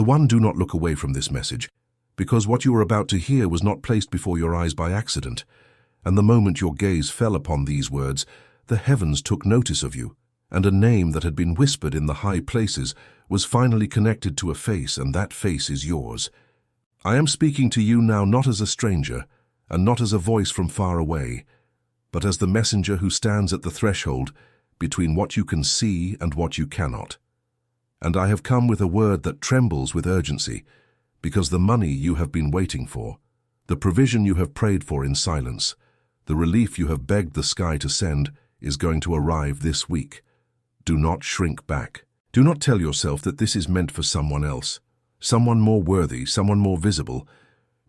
The one, do not look away from this message, because what you are about to hear was not placed before your eyes by accident, and the moment your gaze fell upon these words, the heavens took notice of you, and a name that had been whispered in the high places was finally connected to a face, and that face is yours. I am speaking to you now not as a stranger, and not as a voice from far away, but as the messenger who stands at the threshold between what you can see and what you cannot. And I have come with a word that trembles with urgency, because the money you have been waiting for, the provision you have prayed for in silence, the relief you have begged the sky to send, is going to arrive this week. Do not shrink back. Do not tell yourself that this is meant for someone else, someone more worthy, someone more visible,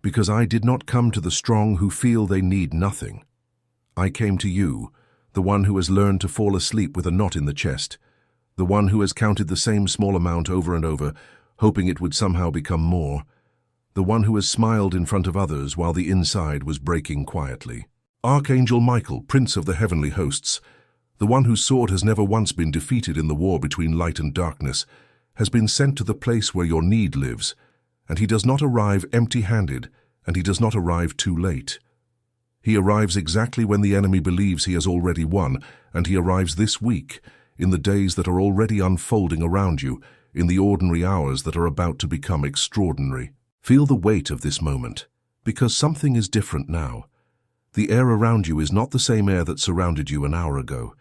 because I did not come to the strong who feel they need nothing. I came to you, the one who has learned to fall asleep with a knot in the chest, the one who has counted the same small amount over and over, hoping it would somehow become more, the one who has smiled in front of others while the inside was breaking quietly. Archangel Michael, Prince of the Heavenly Hosts, the one whose sword has never once been defeated in the war between light and darkness, has been sent to the place where your need lives, and he does not arrive empty-handed, and he does not arrive too late. He arrives exactly when the enemy believes he has already won, and he arrives this week, in the days that are already unfolding around you, in the ordinary hours that are about to become extraordinary. Feel the weight of this moment, because something is different now. The air around you is not the same air that surrounded you an hour ago.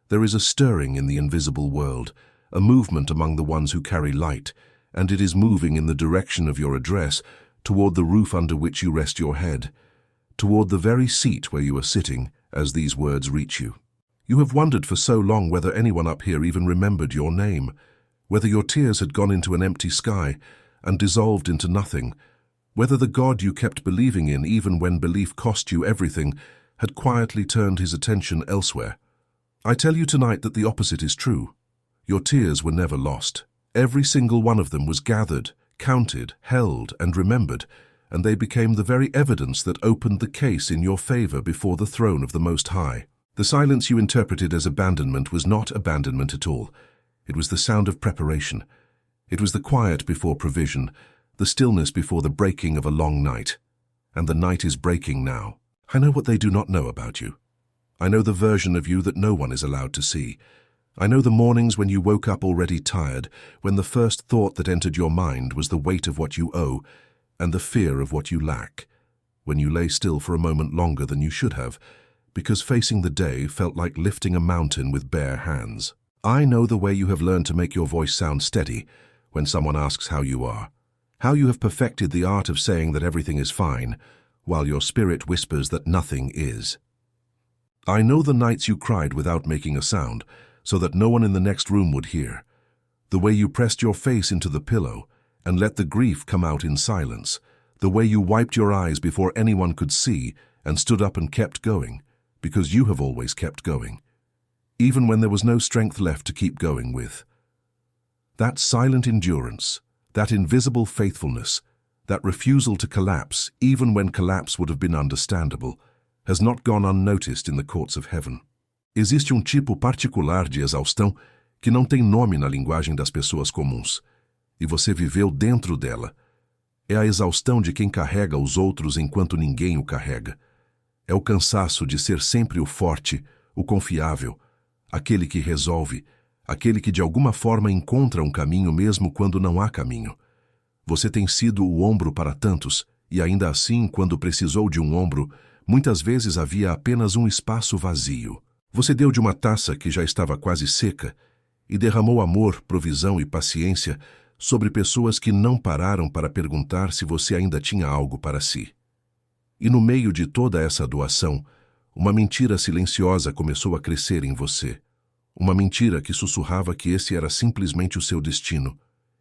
There is a stirring in the invisible world, a movement among the ones who carry light, and it is moving in the direction of your address, toward the roof under which you rest your head, toward the very seat where you are sitting as these words reach you. You have wondered for so long whether anyone up here even remembered your name, whether your tears had gone into an empty sky and dissolved into nothing, whether the God you kept believing in, even when belief cost you everything, had quietly turned his attention elsewhere. I tell you tonight that the opposite is true. Your tears were never lost. Every single one of them was gathered, counted, held, and remembered, and they became the very evidence that opened the case in your favor before the throne of the Most High. The silence you interpreted as abandonment was not abandonment at all. It was the sound of preparation. It was the quiet before provision, the stillness before the breaking of a long night. And the night is breaking now. I know what they do not know about you. I know the version of you that no one is allowed to see. I know the mornings when you woke up already tired, when the first thought that entered your mind was the weight of what you owe and the fear of what you lack, when you lay still for a moment longer than you should have, because facing the day felt like lifting a mountain with bare hands. I know the way you have learned to make your voice sound steady when someone asks how you are, how you have perfected the art of saying that everything is fine, while your spirit whispers that nothing is. I know the nights you cried without making a sound, so that no one in the next room would hear, the way you pressed your face into the pillow and let the grief come out in silence, the way you wiped your eyes before anyone could see and stood up and kept going, because you have always kept going, even when there was no strength left to keep going with. That silent endurance, that invisible faithfulness, that refusal to collapse, even when collapse would have been understandable, has not gone unnoticed in the courts of heaven. Existe tipo particular de exaustão que não tem nome na linguagem das pessoas comuns, e você viveu dentro dela. É a exaustão de quem carrega os outros enquanto ninguém o carrega. É o cansaço de ser sempre o forte, o confiável, aquele que resolve, aquele que de alguma forma encontra um caminho mesmo quando não há caminho. Você tem sido o ombro para tantos, e ainda assim, quando precisou de um ombro, muitas vezes havia apenas um espaço vazio. Você deu de uma taça que já estava quase seca e derramou amor, provisão e paciência sobre pessoas que não pararam para perguntar se você ainda tinha algo para si. E no meio de toda essa doação, uma mentira silenciosa começou a crescer em você. Uma mentira que sussurrava que esse era simplesmente o seu destino,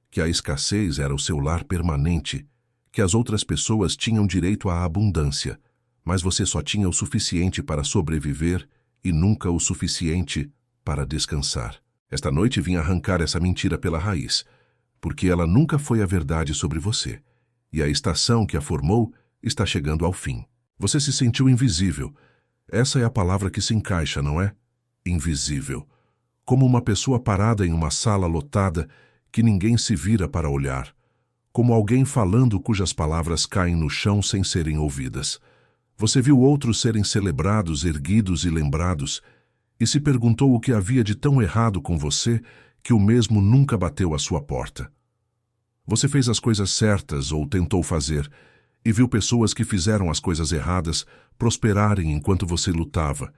que a escassez era o seu lar permanente, que as outras pessoas tinham direito à abundância, mas você só tinha o suficiente para sobreviver e nunca o suficiente para descansar. Esta noite vim arrancar essa mentira pela raiz, porque ela nunca foi a verdade sobre você, e a estação que a formou está chegando ao fim. Você se sentiu invisível. Essa é a palavra que se encaixa, não é? Invisível. Como uma pessoa parada em uma sala lotada que ninguém se vira para olhar. como alguém falando cujas palavras caem no chão sem serem ouvidas. Você viu outros serem celebrados, erguidos e lembrados, e se perguntou o que havia de tão errado com você que o mesmo nunca bateu à sua porta. Você fez as coisas certas ou tentou fazer, e viu pessoas que fizeram as coisas erradas prosperarem enquanto você lutava,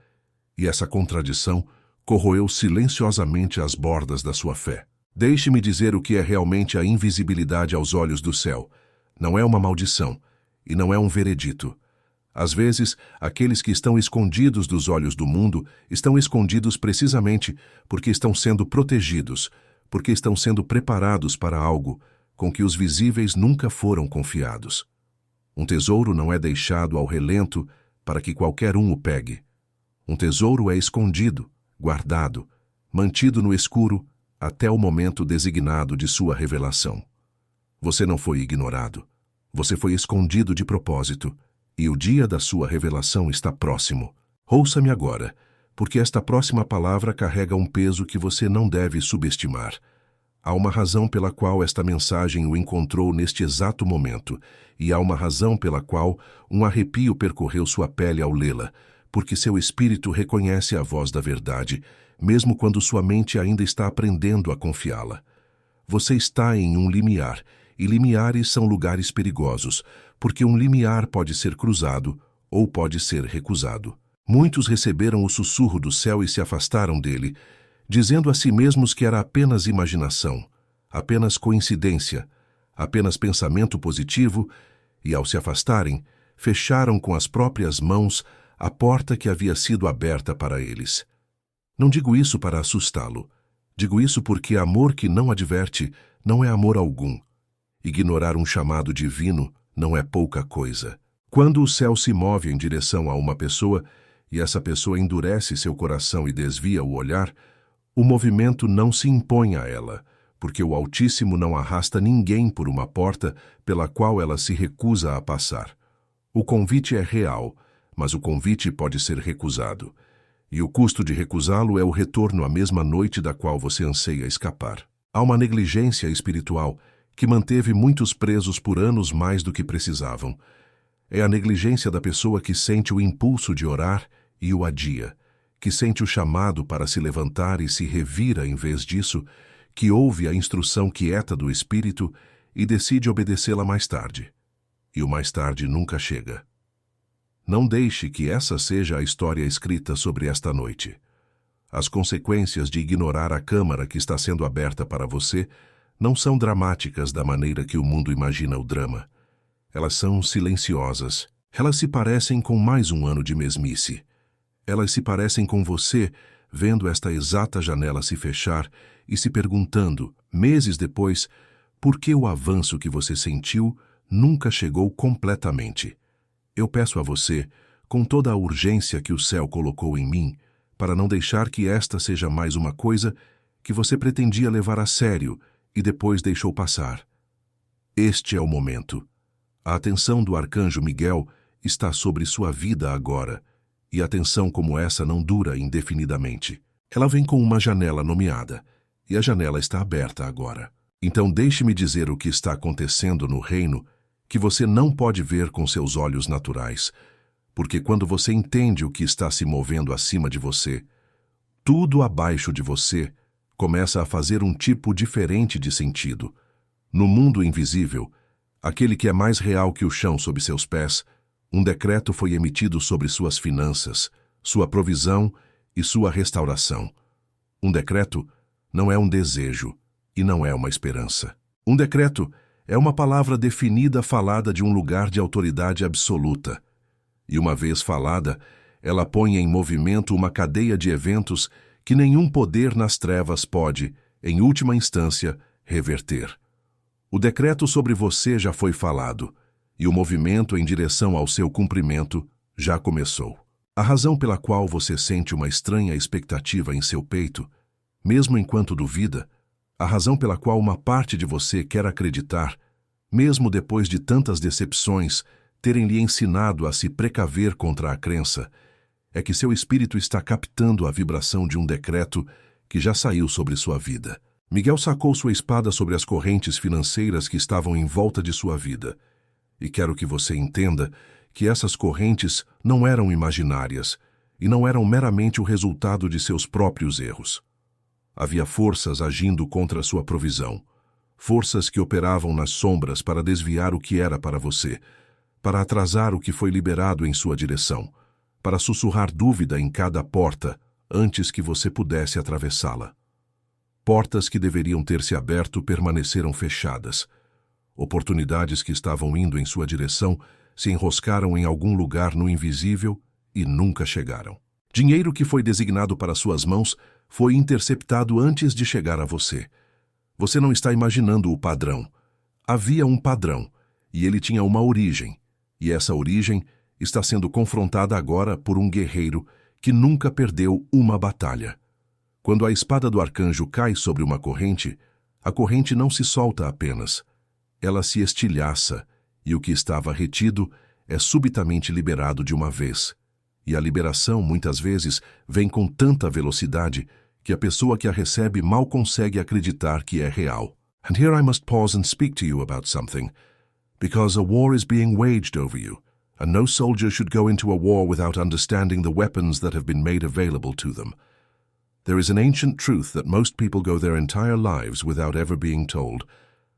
e essa contradição corroeu silenciosamente as bordas da sua fé. Deixe-me dizer o que é realmente a invisibilidade aos olhos do céu. Não é uma maldição, e não é um veredito. Às vezes, aqueles que estão escondidos dos olhos do mundo estão escondidos precisamente porque estão sendo protegidos, porque estão sendo preparados para algo com que os visíveis nunca foram confiados. Um tesouro não é deixado ao relento para que qualquer um o pegue. Um tesouro é escondido, guardado, mantido no escuro até o momento designado de sua revelação. Você não foi ignorado. Você foi escondido de propósito, e o dia da sua revelação está próximo. Ouça-me agora, porque esta próxima palavra carrega um peso que você não deve subestimar. Há uma razão pela qual esta mensagem o encontrou neste exato momento, e há uma razão pela qual um arrepio percorreu sua pele ao lê-la, porque seu espírito reconhece a voz da verdade, mesmo quando sua mente ainda está aprendendo a confiá-la. Você está em um limiar, e limiares são lugares perigosos, porque um limiar pode ser cruzado ou pode ser recusado. Muitos receberam o sussurro do céu e se afastaram dele, dizendo a si mesmos que era apenas imaginação, apenas coincidência, apenas pensamento positivo, e ao se afastarem, fecharam com as próprias mãos a porta que havia sido aberta para eles. Não digo isso para assustá-lo. Digo isso porque amor que não adverte não é amor algum. Ignorar um chamado divino não é pouca coisa. Quando o céu se move em direção a uma pessoa e essa pessoa endurece seu coração e desvia o olhar, o movimento não se impõe a ela, porque o Altíssimo não arrasta ninguém por uma porta pela qual ela se recusa a passar. O convite é real, mas o convite pode ser recusado. E o custo de recusá-lo é o retorno à mesma noite da qual você anseia escapar. Há uma negligência espiritual que manteve muitos presos por anos mais do que precisavam. É a negligência da pessoa que sente o impulso de orar e o adia, que sente o chamado para se levantar e se revira em vez disso, que ouve a instrução quieta do Espírito e decide obedecê-la mais tarde. E o mais tarde nunca chega. Não deixe que essa seja a história escrita sobre esta noite. As consequências de ignorar a câmara que está sendo aberta para você não são dramáticas da maneira que o mundo imagina o drama. Elas são silenciosas. Elas se parecem com mais um ano de mesmice. Elas se parecem com você vendo esta exata janela se fechar e se perguntando, meses depois, por que o avanço que você sentiu nunca chegou completamente. Eu peço a você, com toda a urgência que o céu colocou em mim, para não deixar que esta seja mais uma coisa que você pretendia levar a sério e depois deixou passar. Este é o momento. A atenção do Arcanjo Miguel está sobre sua vida agora, e atenção como essa não dura indefinidamente. Ela vem com uma janela nomeada, e a janela está aberta agora. Então deixe-me dizer o que está acontecendo no reino que você não pode ver com seus olhos naturais, porque quando você entende o que está se movendo acima de você, tudo abaixo de você começa a fazer um tipo diferente de sentido. No mundo invisível, aquele que é mais real que o chão sob seus pés, um decreto foi emitido sobre suas finanças, sua provisão e sua restauração. Um decreto não é um desejo e não é uma esperança. Um decreto é uma palavra definida falada de um lugar de autoridade absoluta. E uma vez falada, ela põe em movimento uma cadeia de eventos que nenhum poder nas trevas pode, em última instância, reverter. O decreto sobre você já foi falado, e o movimento em direção ao seu cumprimento já começou. A razão pela qual você sente uma estranha expectativa em seu peito, mesmo enquanto duvida, a razão pela qual uma parte de você quer acreditar, mesmo depois de tantas decepções terem lhe ensinado a se precaver contra a crença, é que seu espírito está captando a vibração de um decreto que já saiu sobre sua vida. Miguel sacou sua espada sobre as correntes financeiras que estavam em volta de sua vida. E quero que você entenda que essas correntes não eram imaginárias e não eram meramente o resultado de seus próprios erros. Havia forças agindo contra sua provisão, forças que operavam nas sombras para desviar o que era para você, para atrasar o que foi liberado em sua direção, para sussurrar dúvida em cada porta antes que você pudesse atravessá-la. Portas que deveriam ter se aberto permaneceram fechadas. Oportunidades que estavam indo em sua direção se enroscaram em algum lugar no invisível e nunca chegaram. Dinheiro que foi designado para suas mãos foi interceptado antes de chegar a você. Você não está imaginando o padrão. Havia um padrão, e ele tinha uma origem, e essa origem está sendo confrontada agora por um guerreiro que nunca perdeu uma batalha. Quando a espada do arcanjo cai sobre uma corrente, a corrente não se solta apenas. Ela se estilhaça, e o que estava retido é subitamente liberado de uma vez. E a liberação, muitas vezes, vem com tanta velocidade que a pessoa que a recebe mal consegue acreditar que é real. And here I must pause and speak to you about something, because a war is being waged over you, and no soldier should go into a war without understanding the weapons that have been made available to them. There is an ancient truth that most people go their entire lives without ever being told,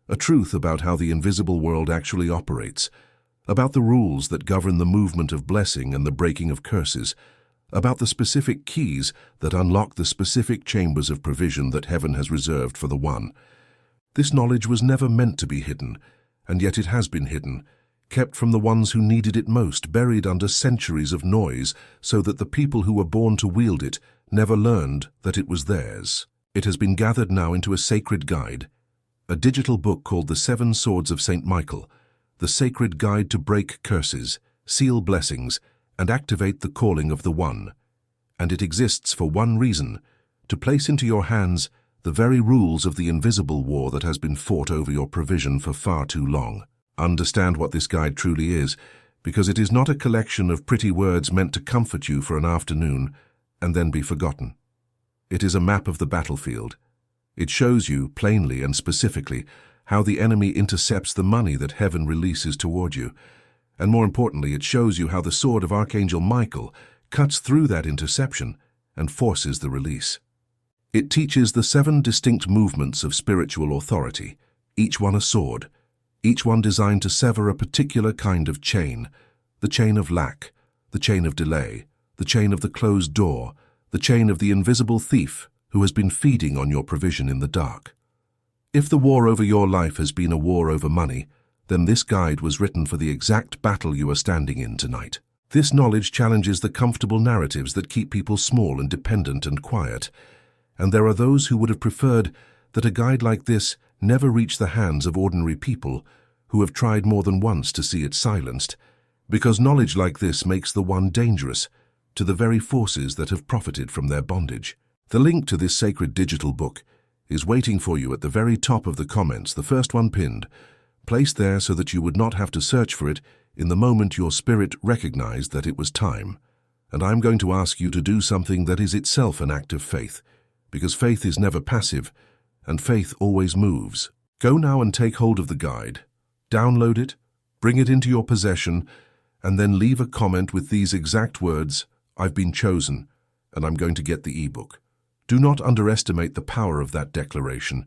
a truth about how the invisible world actually operates, about the rules that govern the movement of blessing and the breaking of curses, about the specific keys that unlock the specific chambers of provision that heaven has reserved for the one. This knowledge was never meant to be hidden, and yet it has been hidden, kept from the ones who needed it most, buried under centuries of noise, so that the people who were born to wield it never learned that it was theirs. It has been gathered now into a sacred guide, a digital book called The Seven Swords of St. Michael, the sacred guide to break curses, seal blessings, and activate the calling of the One. And it exists for one reason, to place into your hands the very rules of the invisible war that has been fought over your provision for far too long. Understand what this guide truly is, because it is not a collection of pretty words meant to comfort you for an afternoon and then be forgotten. It is a map of the battlefield. It shows you, plainly and specifically, how the enemy intercepts the money that heaven releases toward you. And more importantly, it shows you how the sword of Archangel Michael cuts through that interception and forces the release. It teaches the 7 distinct movements of spiritual authority, each one a sword, each one designed to sever a particular kind of chain, the chain of lack, the chain of delay, the chain of the closed door, the chain of the invisible thief who has been feeding on your provision in the dark. If the war over your life has been a war over money, then this guide was written for the exact battle you are standing in tonight. This knowledge challenges the comfortable narratives that keep people small and dependent and quiet, and there are those who would have preferred that a guide like this never reach the hands of ordinary people who have tried more than once to see it silenced, because knowledge like this makes the one dangerous to the very forces that have profited from their bondage. The link to this sacred digital book is waiting for you at the very top of the comments, the first one pinned, placed there so that you would not have to search for it in the moment your spirit recognized that it was time. And I'm going to ask you to do something that is itself an act of faith, because faith is never passive, and faith always moves. Go now and take hold of the guide, download it, bring it into your possession, and then leave a comment with these exact words, "I've been chosen, and I'm going to get the ebook." Do not underestimate the power of that declaration,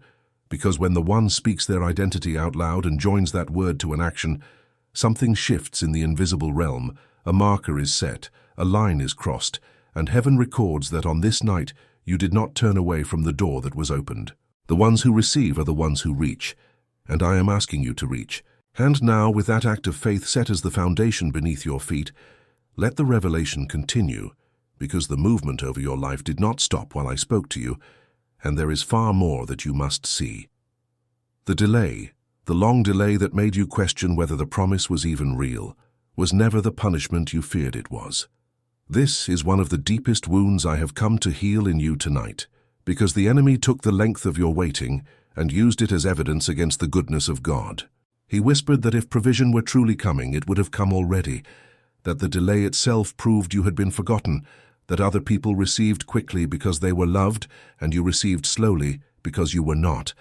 because when the one speaks their identity out loud and joins that word to an action, something shifts in the invisible realm, a marker is set, a line is crossed, and heaven records that on this night you did not turn away from the door that was opened. The ones who receive are the ones who reach, and I am asking you to reach. And now, with that act of faith set as the foundation beneath your feet, let the revelation continue, because the movement over your life did not stop while I spoke to you, and there is far more that you must see. The delay, the long delay that made you question whether the promise was even real, was never the punishment you feared it was. This is one of the deepest wounds I have come to heal in you tonight, because the enemy took the length of your waiting and used it as evidence against the goodness of God. He whispered that if provision were truly coming, it would have come already, that the delay itself proved you had been forgotten, that other people received quickly because they were loved and you received slowly because you were not.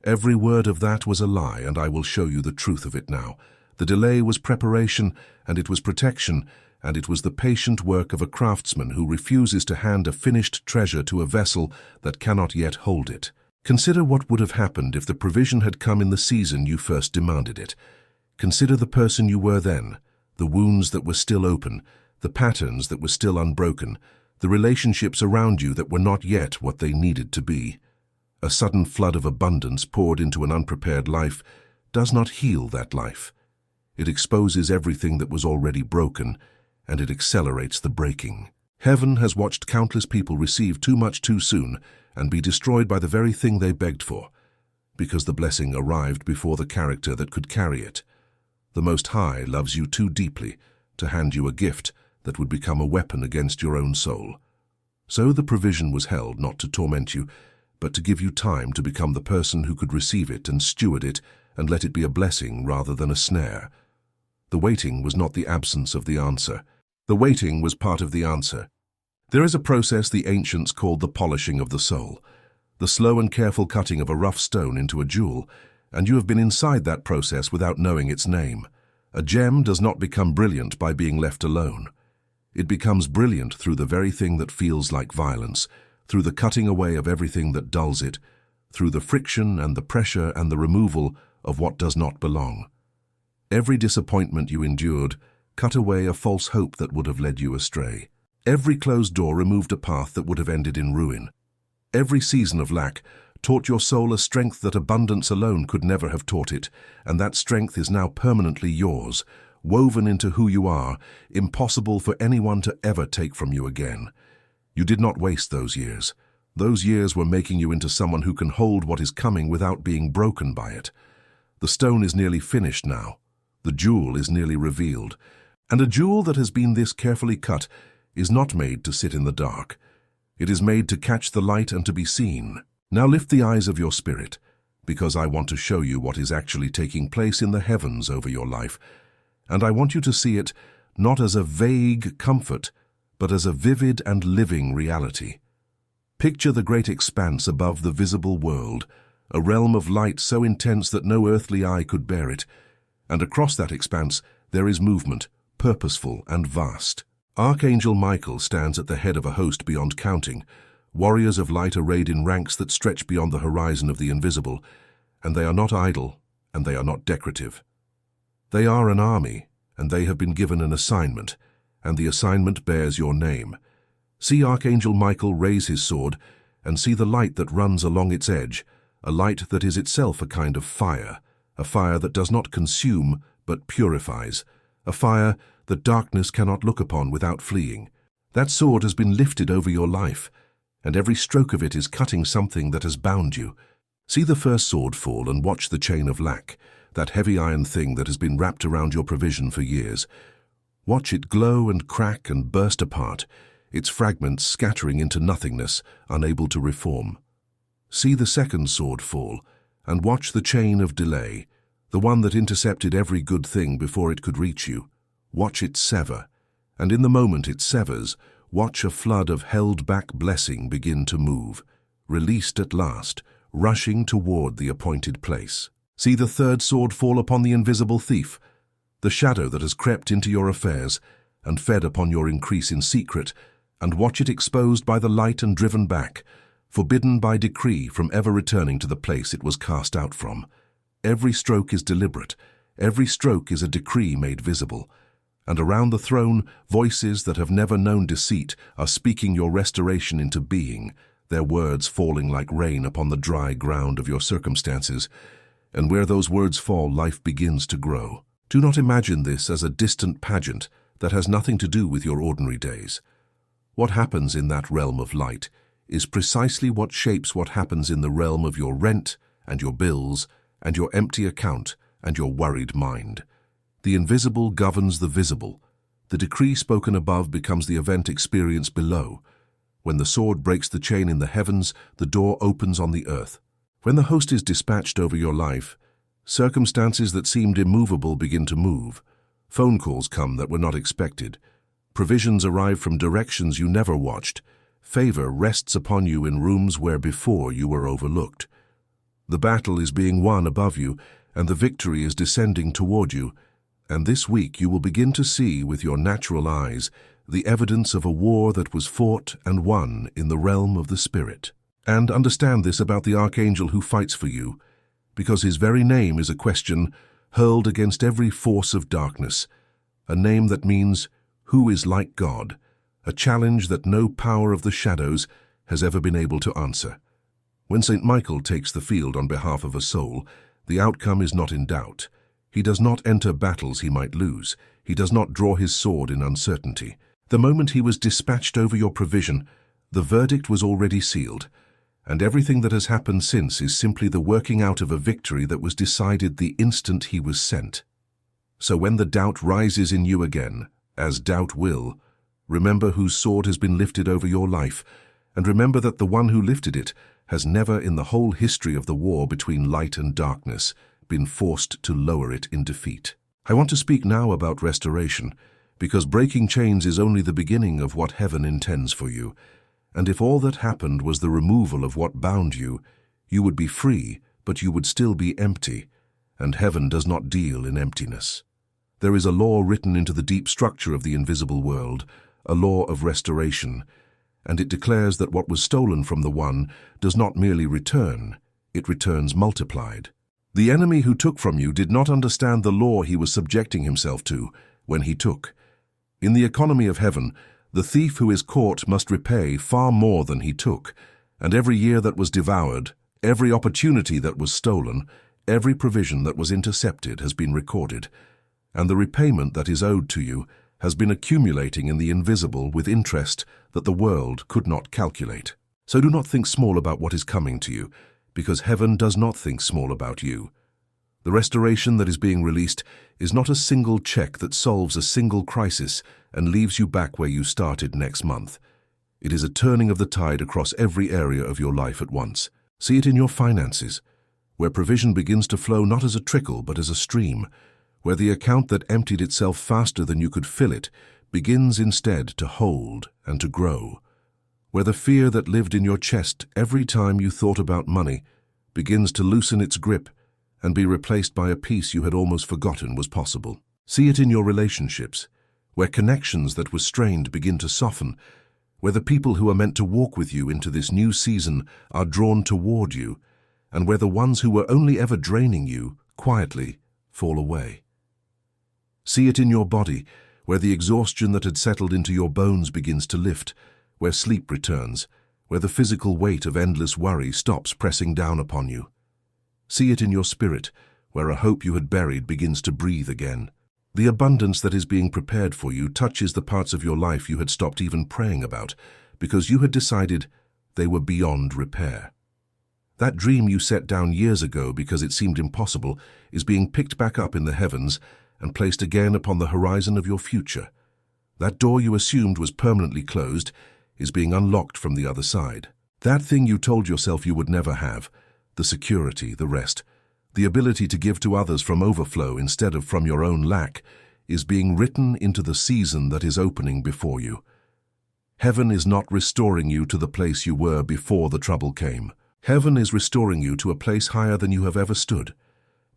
Every word of that was a lie, and I will show you the truth of it now. The delay was preparation, and it was protection, and it was the patient work of a craftsman who refuses to hand a finished treasure to a vessel that cannot yet hold it. Consider what would have happened if the provision had come in the season you first demanded it. Consider the person you were then, the wounds that were still open, the patterns that were still unbroken, the relationships around you that were not yet what they needed to be. A sudden flood of abundance poured into an unprepared life does not heal that life. It exposes everything that was already broken, and it accelerates the breaking. Heaven has watched countless people receive too much too soon and be destroyed by the very thing they begged for, because the blessing arrived before the character that could carry it. The Most High loves you too deeply to hand you a gift that would become a weapon against your own soul. So the provision was held not to torment you, but to give you time to become the person who could receive it and steward it and let it be a blessing rather than a snare. The waiting was not the absence of the answer. The waiting was part of the answer. There is a process the ancients called the polishing of the soul, the slow and careful cutting of a rough stone into a jewel, and you have been inside that process without knowing its name. A gem does not become brilliant by being left alone. It becomes brilliant through the very thing that feels like violence, through the cutting away of everything that dulls it, through the friction and the pressure and the removal of what does not belong. Every disappointment you endured cut away a false hope that would have led you astray. Every closed door removed a path that would have ended in ruin. Every season of lack taught your soul a strength that abundance alone could never have taught it, and that strength is now permanently yours, woven into who you are, impossible for anyone to ever take from you again. You did not waste those years. Those years were making you into someone who can hold what is coming without being broken by it. The stone is nearly finished now. The jewel is nearly revealed. And a jewel that has been this carefully cut is not made to sit in the dark. It is made to catch the light and to be seen. Now lift the eyes of your spirit, because I want to show you what is actually taking place in the heavens over your life, and I want you to see it not as a vague comfort, but as a vivid and living reality. Picture the great expanse above the visible world, a realm of light so intense that no earthly eye could bear it, and across that expanse there is movement, purposeful and vast. Archangel Michael stands at the head of a host beyond counting, warriors of light arrayed in ranks that stretch beyond the horizon of the invisible, and they are not idle, and they are not decorative. They are an army, and they have been given an assignment, and the assignment bears your name. See Archangel Michael raise his sword, and see the light that runs along its edge, a light that is itself a kind of fire, a fire that does not consume but purifies, a fire that darkness cannot look upon without fleeing. That sword has been lifted over your life, and every stroke of it is cutting something that has bound you. See the first sword fall and watch the chain of lack, that heavy iron thing that has been wrapped around your provision for years. Watch it glow and crack and burst apart, its fragments scattering into nothingness, unable to reform. See the second sword fall, and watch the chain of delay, the one that intercepted every good thing before it could reach you. Watch it sever, and in the moment it severs, watch a flood of held-back blessing begin to move, released at last, rushing toward the appointed place. See the third sword fall upon the invisible thief, the shadow that has crept into your affairs and fed upon your increase in secret, and watch it exposed by the light and driven back, forbidden by decree from ever returning to the place it was cast out from. Every stroke is deliberate, every stroke is a decree made visible, and around the throne, voices that have never known deceit are speaking your restoration into being, their words falling like rain upon the dry ground of your circumstances, and where those words fall, life begins to grow. Do not imagine this as a distant pageant that has nothing to do with your ordinary days. What happens in that realm of light is precisely what shapes what happens in the realm of your rent and your bills and your empty account and your worried mind. The invisible governs the visible. The decree spoken above becomes the event experienced below. When the sword breaks the chain in the heavens, the door opens on the earth. When the host is dispatched over your life, circumstances that seemed immovable begin to move. Phone calls come that were not expected. Provisions arrive from directions you never watched, favor rests upon you in rooms where before you were overlooked. The battle is being won above you, and the victory is descending toward you, and this week you will begin to see with your natural eyes the evidence of a war that was fought and won in the realm of the Spirit. And understand this about the Archangel who fights for you, because his very name is a question hurled against every force of darkness, a name that means, who is like God, a challenge that no power of the shadows has ever been able to answer. When St. Michael takes the field on behalf of a soul, the outcome is not in doubt. He does not enter battles he might lose. He does not draw his sword in uncertainty. The moment he was dispatched over your provision, the verdict was already sealed, and everything that has happened since is simply the working out of a victory that was decided the instant he was sent. So when the doubt rises in you again, as doubt will, remember whose sword has been lifted over your life, and remember that the one who lifted it has never in the whole history of the war between light and darkness been forced to lower it in defeat. I want to speak now about restoration, because breaking chains is only the beginning of what heaven intends for you. And if all that happened was the removal of what bound you, you would be free, but you would still be empty, and heaven does not deal in emptiness. There is a law written into the deep structure of the invisible world, a law of restoration, and it declares that what was stolen from the one does not merely return, it returns multiplied. The enemy who took from you did not understand the law he was subjecting himself to when he took. In the economy of heaven, the thief who is caught must repay far more than he took, and every year that was devoured, every opportunity that was stolen, every provision that was intercepted has been recorded, and the repayment that is owed to you has been accumulating in the invisible with interest that the world could not calculate. So do not think small about what is coming to you, because heaven does not think small about you. The restoration that is being released is not a single check that solves a single crisis and leaves you back where you started next month. It is a turning of the tide across every area of your life at once. See it in your finances, where provision begins to flow not as a trickle but as a stream, where the account that emptied itself faster than you could fill it begins instead to hold and to grow, where the fear that lived in your chest every time you thought about money begins to loosen its grip and be replaced by a peace you had almost forgotten was possible. See it in your relationships, where connections that were strained begin to soften, where the people who are meant to walk with you into this new season are drawn toward you, and where the ones who were only ever draining you, quietly, fall away. See it in your body, where the exhaustion that had settled into your bones begins to lift, where sleep returns, where the physical weight of endless worry stops pressing down upon you. See it in your spirit, where a hope you had buried begins to breathe again. The abundance that is being prepared for you touches the parts of your life you had stopped even praying about, because you had decided they were beyond repair. That dream you set down years ago because it seemed impossible is being picked back up in the heavens and placed again upon the horizon of your future. That door you assumed was permanently closed is being unlocked from the other side. That thing you told yourself you would never have, the security, the rest, the ability to give to others from overflow instead of from your own lack, is being written into the season that is opening before you. Heaven is not restoring you to the place you were before the trouble came. Heaven is restoring you to a place higher than you have ever stood,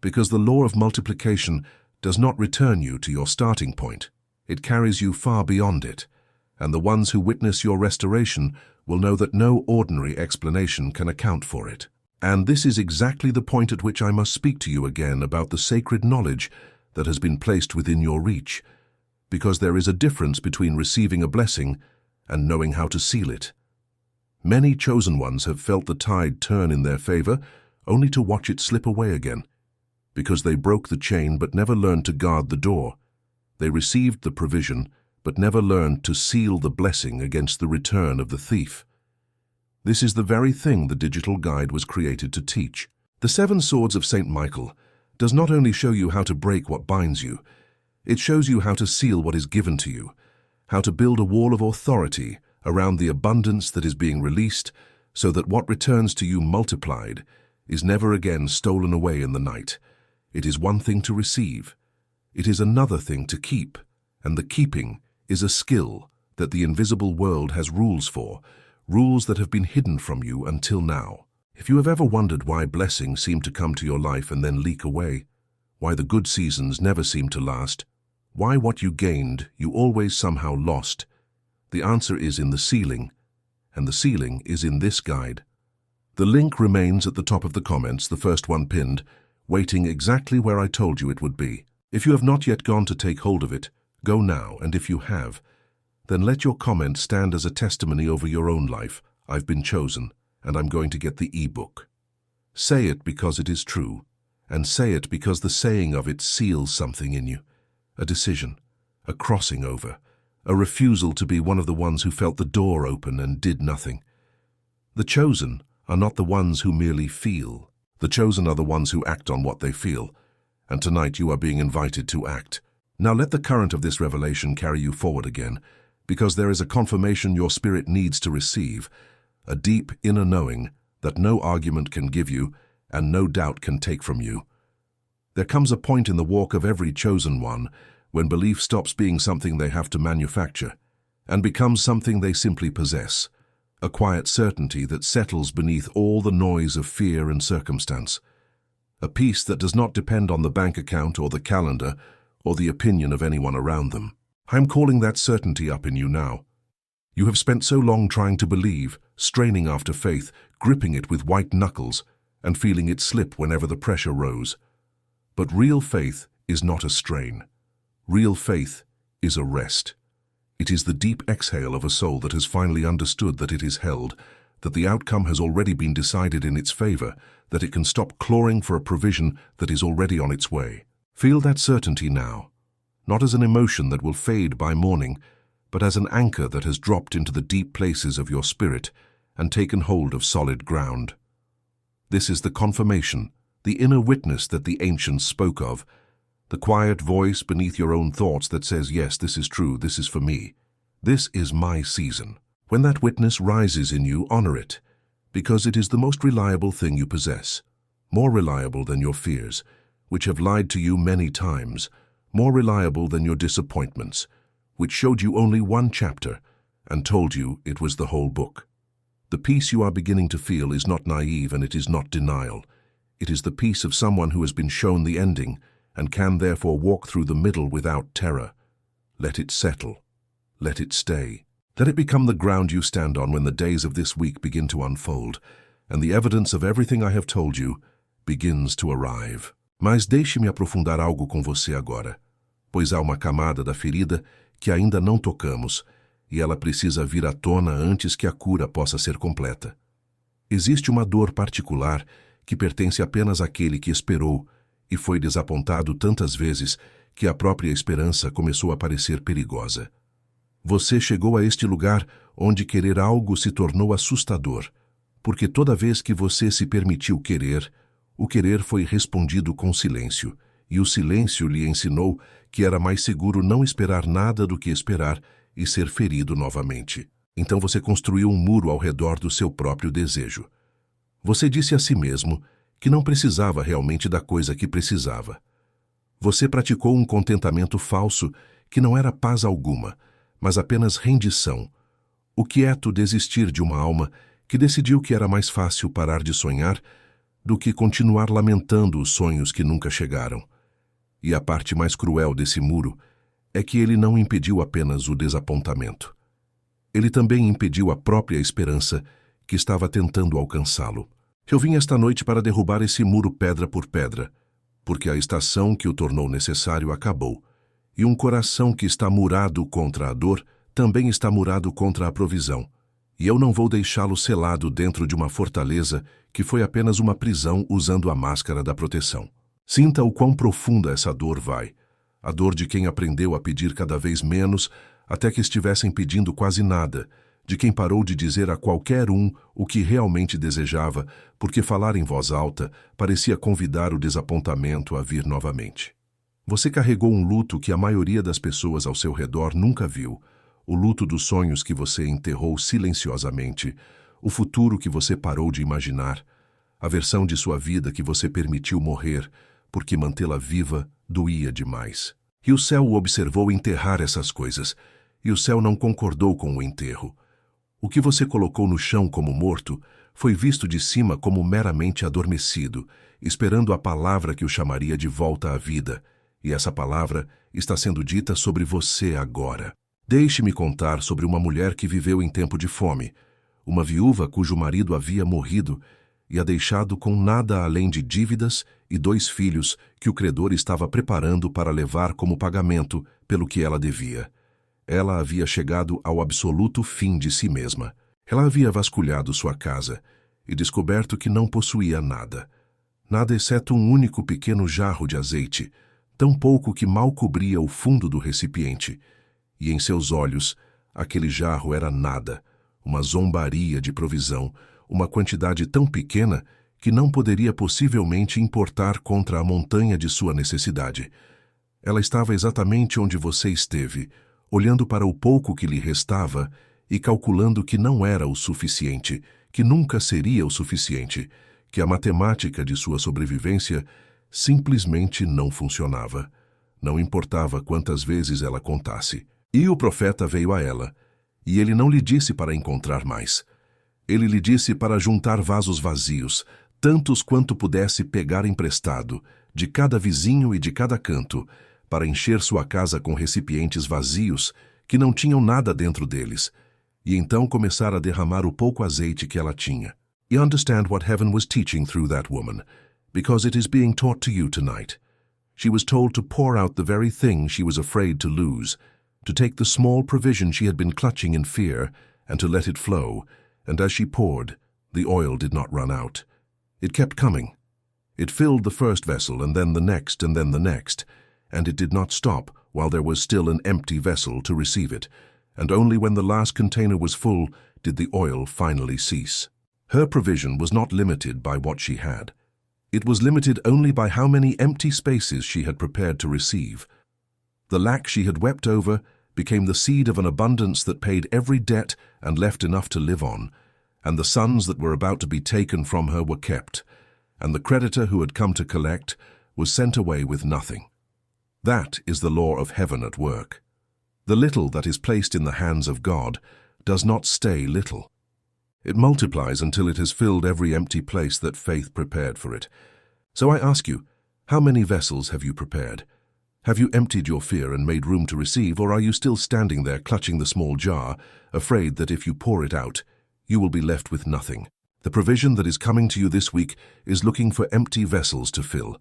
because the law of multiplication does not return you to your starting point. It carries you far beyond it, and the ones who witness your restoration will know that no ordinary explanation can account for it. And this is exactly the point at which I must speak to you again about the sacred knowledge that has been placed within your reach, because there is a difference between receiving a blessing and knowing how to seal it. Many chosen ones have felt the tide turn in their favor, only to watch it slip away again, because they broke the chain but never learned to guard the door. They received the provision but never learned to seal the blessing against the return of the thief. This is the very thing the digital guide was created to teach. The 7 Swords of St. Michael does not only show you how to break what binds you, it shows you how to seal what is given to you, how to build a wall of authority around the abundance that is being released so that what returns to you multiplied is never again stolen away in the night. It is one thing to receive. It is another thing to keep, and the keeping is a skill that the invisible world has rules for, rules that have been hidden from you until now. If you have ever wondered why blessings seem to come to your life and then leak away, why the good seasons never seem to last, why what you gained you always somehow lost, the answer is in the ceiling, and the ceiling is in this guide. The link remains at the top of the comments, the first one pinned, waiting exactly where I told you it would be. If you have not yet gone to take hold of it, go now, and if you have, then let your comment stand as a testimony over your own life. I've been chosen, and I'm going to get the ebook. Say it because it is true, and say it because the saying of it seals something in you. A decision, a crossing over, a refusal to be one of the ones who felt the door open and did nothing. The chosen are not the ones who merely feel. The chosen are the ones who act on what they feel, and tonight you are being invited to act. Now let the current of this revelation carry you forward again, because there is a confirmation your spirit needs to receive, a deep inner knowing that no argument can give you and no doubt can take from you. There comes a point in the walk of every chosen one when belief stops being something they have to manufacture and becomes something they simply possess, a quiet certainty that settles beneath all the noise of fear and circumstance, a peace that does not depend on the bank account or the calendar or the opinion of anyone around them. I am calling that certainty up in you now. You have spent so long trying to believe, straining after faith, gripping it with white knuckles, and feeling it slip whenever the pressure rose. But real faith is not a strain. Real faith is a rest. It is the deep exhale of a soul that has finally understood that it is held, that the outcome has already been decided in its favor, that it can stop clawing for a provision that is already on its way. Feel that certainty now, not as an emotion that will fade by morning, but as an anchor that has dropped into the deep places of your spirit and taken hold of solid ground. This is the confirmation, the inner witness that the ancients spoke of, the quiet voice beneath your own thoughts that says, yes, this is true, this is for me. This is my season. When that witness rises in you, honor it, because it is the most reliable thing you possess, more reliable than your fears, which have lied to you many times, more reliable than your disappointments, which showed you only one chapter and told you it was the whole book. The peace you are beginning to feel is not naive and it is not denial. It is the peace of someone who has been shown the ending and can therefore walk through the middle without terror. Let it settle. Let it stay. Let it become the ground you stand on when the days of this week begin to unfold and the evidence of everything I have told you begins to arrive. Mas deixe-me aprofundar algo com você agora, pois há uma camada da ferida que ainda não tocamos e ela precisa vir à tona antes que a cura possa ser completa. Existe uma dor particular que pertence apenas àquele que esperou e foi desapontado tantas vezes que a própria esperança começou a parecer perigosa. Você chegou a este lugar onde querer algo se tornou assustador, porque toda vez que você se permitiu querer, o querer foi respondido com silêncio, e o silêncio lhe ensinou que era mais seguro não esperar nada do que esperar e ser ferido novamente. Então você construiu um muro ao redor do seu próprio desejo. Você disse a si mesmo que não precisava realmente da coisa que precisava. Você praticou um contentamento falso que não era paz alguma, mas apenas rendição, o quieto desistir de uma alma que decidiu que era mais fácil parar de sonhar do que continuar lamentando os sonhos que nunca chegaram. E a parte mais cruel desse muro é que ele não impediu apenas o desapontamento. Ele também impediu a própria esperança que estava tentando alcançá-lo. Eu vim esta noite para derrubar esse muro pedra por pedra, porque a estação que o tornou necessário acabou, e um coração que está murado contra a dor também está murado contra a provisão, e eu não vou deixá-lo selado dentro de uma fortaleza que foi apenas uma prisão usando a máscara da proteção. Sinta o quão profunda essa dor vai, a dor de quem aprendeu a pedir cada vez menos até que estivessem pedindo quase nada, de quem parou de dizer a qualquer um o que realmente desejava, porque falar em voz alta parecia convidar o desapontamento a vir novamente. Você carregou um luto que a maioria das pessoas ao seu redor nunca viu, o luto dos sonhos que você enterrou silenciosamente, o futuro que você parou de imaginar, a versão de sua vida que você permitiu morrer, porque mantê-la viva doía demais. E o céu o observou enterrar essas coisas, e o céu não concordou com o enterro. O que você colocou no chão como morto foi visto de cima como meramente adormecido, esperando a palavra que o chamaria de volta à vida, e essa palavra está sendo dita sobre você agora. Deixe-me contar sobre uma mulher que viveu em tempo de fome, uma viúva cujo marido havia morrido e a deixado com nada além de dívidas e 2 filhos que o credor estava preparando para levar como pagamento pelo que ela devia. Ela havia chegado ao absoluto fim de si mesma. Ela havia vasculhado sua casa e descoberto que não possuía nada. Nada exceto um único pequeno jarro de azeite, tão pouco que mal cobria o fundo do recipiente. E em seus olhos, aquele jarro era nada, uma zombaria de provisão, uma quantidade tão pequena que não poderia possivelmente importar contra a montanha de sua necessidade. Ela estava exatamente onde você esteve, olhando para o pouco que lhe restava e calculando que não era o suficiente, que nunca seria o suficiente, que a matemática de sua sobrevivência simplesmente não funcionava. Não importava quantas vezes ela contasse. E o profeta veio a ela, e ele não lhe disse para encontrar mais. Ele lhe disse para juntar vasos vazios, tantos quanto pudesse pegar emprestado, de cada vizinho e de cada canto, para encher sua casa com recipientes vazios, que não tinham nada dentro deles, e então começar a derramar o pouco azeite que ela tinha. You understand what heaven was teaching through that woman, because it is being taught to you tonight. She was told to pour out the very thing she was afraid to lose, to take the small provision she had been clutching in fear, and to let it flow, and as she poured, the oil did not run out. It kept coming. It filled the first vessel, and then the next, and then the next, and it did not stop while there was still an empty vessel to receive it, and only when the last container was full did the oil finally cease. Her provision was not limited by what she had. It was limited only by how many empty spaces she had prepared to receive. The lack she had wept over became the seed of an abundance that paid every debt and left enough to live on, and the sons that were about to be taken from her were kept, and the creditor who had come to collect was sent away with nothing. That is the law of heaven at work. The little that is placed in the hands of God does not stay little. It multiplies until it has filled every empty place that faith prepared for it. So I ask you, how many vessels have you prepared? Have you emptied your fear and made room to receive, or are you still standing there clutching the small jar, afraid that if you pour it out, you will be left with nothing? The provision that is coming to you this week is looking for empty vessels to fill.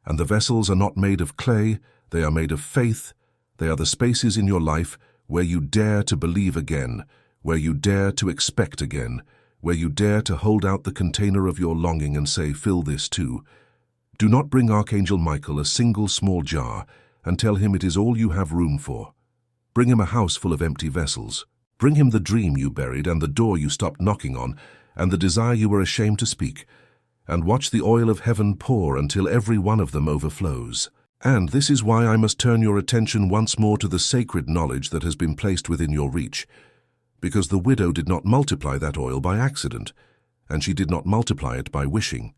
And the vessels are not made of clay, they are made of faith. They are the spaces in your life where you dare to believe again, where you dare to expect again, where you dare to hold out the container of your longing and say, fill this too. Do not bring Archangel Michael a single small jar and tell him it is all you have room for. Bring him a house full of empty vessels. Bring him the dream you buried and the door you stopped knocking on and the desire you were ashamed to speak, and watch the oil of heaven pour until every one of them overflows. And this is why I must turn your attention once more to the sacred knowledge that has been placed within your reach, because the widow did not multiply that oil by accident, and she did not multiply it by wishing.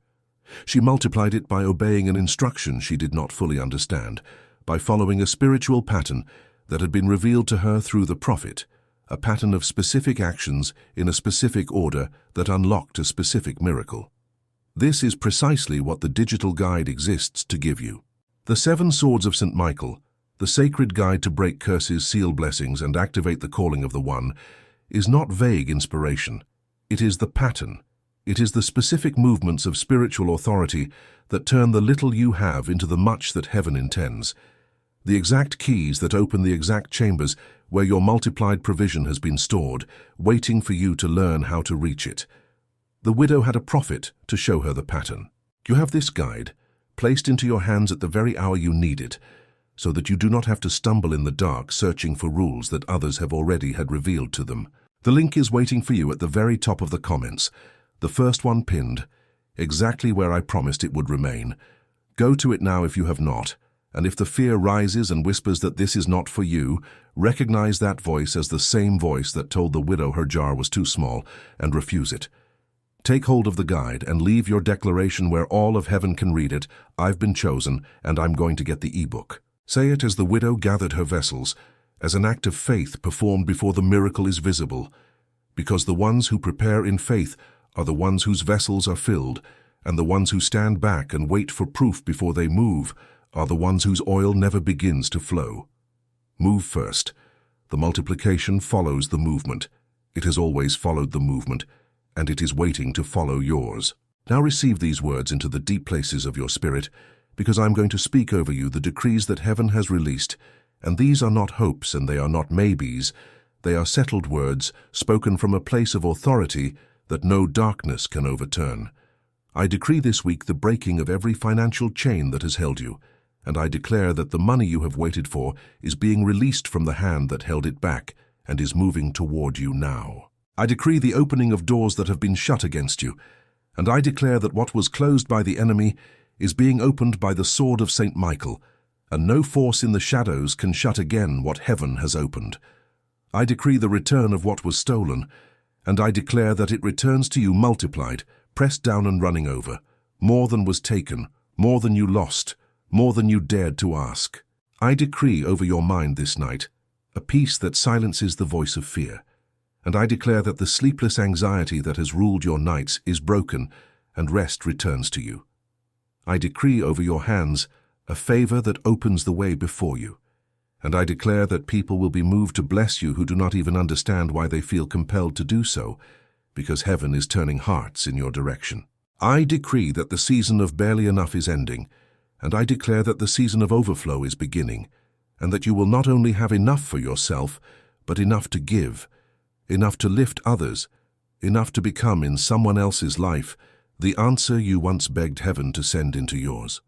She multiplied it by obeying an instruction she did not fully understand, by following a spiritual pattern that had been revealed to her through the prophet, a pattern of specific actions in a specific order that unlocked a specific miracle. This is precisely what the digital guide exists to give you. The 7 Swords of St. Michael, the sacred guide to break curses, seal blessings, and activate the calling of the One, is not vague inspiration. It is the pattern. It is the specific movements of spiritual authority that turn the little you have into the much that heaven intends. The exact keys that open the exact chambers where your multiplied provision has been stored, waiting for you to learn how to reach it. The widow had a prophet to show her the pattern. You have this guide, placed into your hands at the very hour you need it, so that you do not have to stumble in the dark searching for rules that others have already had revealed to them. The link is waiting for you at the very top of the comments, the first one pinned, exactly where I promised it would remain. Go to it now if you have not, and if the fear rises and whispers that this is not for you, recognize that voice as the same voice that told the widow her jar was too small, and refuse it. Take hold of the guide and leave your declaration where all of heaven can read it. I've been chosen, and I'm going to get the ebook. Say it as the widow gathered her vessels, as an act of faith performed before the miracle is visible. because the ones who prepare in faith are the ones whose vessels are filled, and the ones who stand back and wait for proof before they move are the ones whose oil never begins to flow. Move first. The multiplication follows the movement. It has always followed the movement, and it is waiting to follow yours. Now receive these words into the deep places of your spirit, because I am going to speak over you the decrees that heaven has released, and these are not hopes and they are not maybes. They are settled words spoken from a place of authority that no darkness can overturn. I decree this week the breaking of every financial chain that has held you, and I declare that the money you have waited for is being released from the hand that held it back and is moving toward you now. I decree the opening of doors that have been shut against you, and I declare that what was closed by the enemy is being opened by the sword of St. Michael, and no force in the shadows can shut again what heaven has opened. I decree the return of what was stolen, and I declare that it returns to you multiplied, pressed down and running over, more than was taken, more than you lost, more than you dared to ask. I decree over your mind this night a peace that silences the voice of fear, and I declare that the sleepless anxiety that has ruled your nights is broken and rest returns to you. I decree over your hands a favor that opens the way before you, and I declare that people will be moved to bless you who do not even understand why they feel compelled to do so, because heaven is turning hearts in your direction. I decree that the season of barely enough is ending, and I declare that the season of overflow is beginning, and that you will not only have enough for yourself, but enough to give, enough to lift others, enough to become in someone else's life the answer you once begged heaven to send into yours.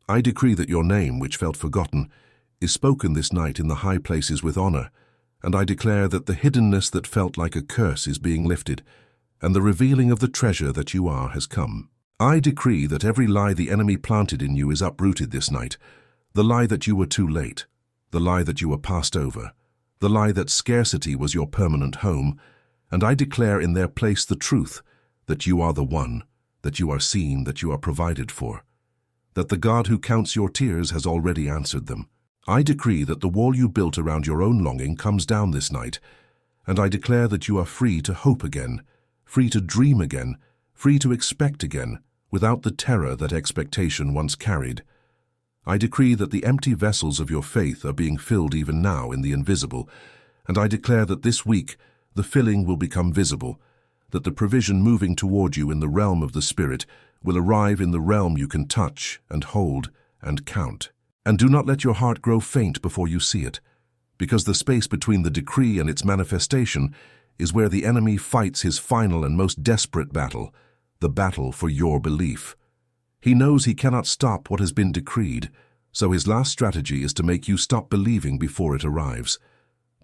I decree that your name, which felt forgotten, is spoken this night in the high places with honor, and I declare that the hiddenness that felt like a curse is being lifted, and the revealing of the treasure that you are has come. I decree that every lie the enemy planted in you is uprooted this night, the lie that you were too late, the lie that you were passed over, the lie that scarcity was your permanent home, and I declare in their place the truth that you are the one, that you are seen, that you are provided for, that the God who counts your tears has already answered them. I decree that the wall you built around your own longing comes down this night, and I declare that you are free to hope again, free to dream again, free to expect again, without the terror that expectation once carried. I decree that the empty vessels of your faith are being filled even now in the invisible, and I declare that this week the filling will become visible, that the provision moving toward you in the realm of the Spirit will arrive in the realm you can touch and hold and count. And do not let your heart grow faint before you see it, because the space between the decree and its manifestation is where the enemy fights his final and most desperate battle, the battle for your belief. He knows he cannot stop what has been decreed, so his last strategy is to make you stop believing before it arrives,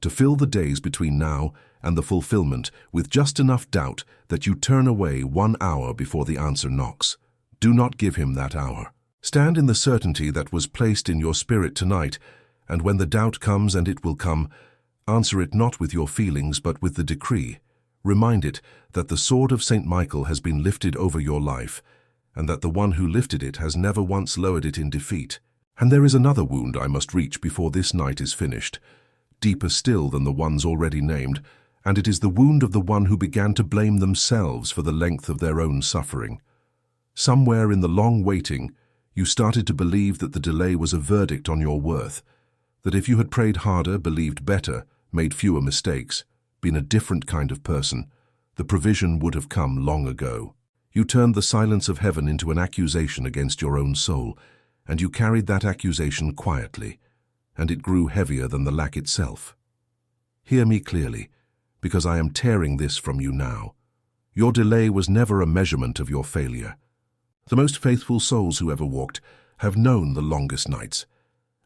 to fill the days between now and the fulfillment with just enough doubt that you turn away 1 hour before the answer knocks. Do not give him that hour. Stand in the certainty that was placed in your spirit tonight, and when the doubt comes, and it will come, answer it not with your feelings but with the decree. Remind it that the sword of St. Michael has been lifted over your life, and that the one who lifted it has never once lowered it in defeat. And there is another wound I must reach before this night is finished, deeper still than the ones already named, and it is the wound of the one who began to blame themselves for the length of their own suffering. Somewhere in the long waiting, you started to believe that the delay was a verdict on your worth, that if you had prayed harder, believed better, made fewer mistakes, been a different kind of person, the provision would have come long ago. You turned the silence of heaven into an accusation against your own soul, and you carried that accusation quietly, and it grew heavier than the lack itself. Hear me clearly, because I am tearing this from you now. Your delay was never a measurement of your failure. The most faithful souls who ever walked have known the longest nights,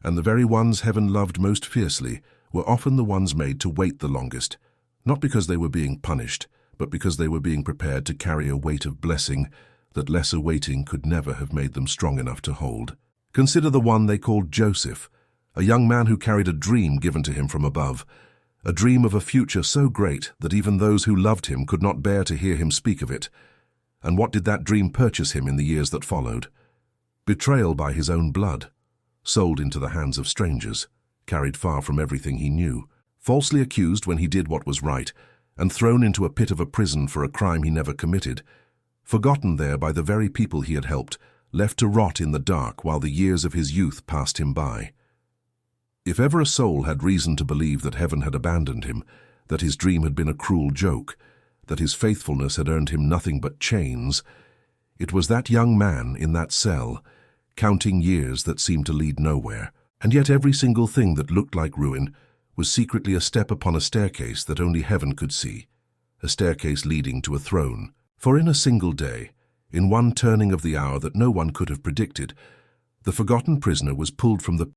and the very ones heaven loved most fiercely were often the ones made to wait the longest, not because they were being punished, but because they were being prepared to carry a weight of blessing that lesser waiting could never have made them strong enough to hold. Consider the one they called Joseph, a young man who carried a dream given to him from above, a dream of a future so great that even those who loved him could not bear to hear him speak of it. And what did that dream purchase him in the years that followed? Betrayal by his own blood, sold into the hands of strangers, carried far from everything he knew, falsely accused when he did what was right, and thrown into a pit of a prison for a crime he never committed, forgotten there by the very people he had helped, left to rot in the dark while the years of his youth passed him by. If ever a soul had reason to believe that heaven had abandoned him, that his dream had been a cruel joke, that his faithfulness had earned him nothing but chains, it was that young man in that cell, counting years that seemed to lead nowhere. And yet every single thing that looked like ruin was secretly a step upon a staircase that only heaven could see, a staircase leading to a throne. For in a single day, in one turning of the hour that no one could have predicted, the forgotten prisoner was pulled from the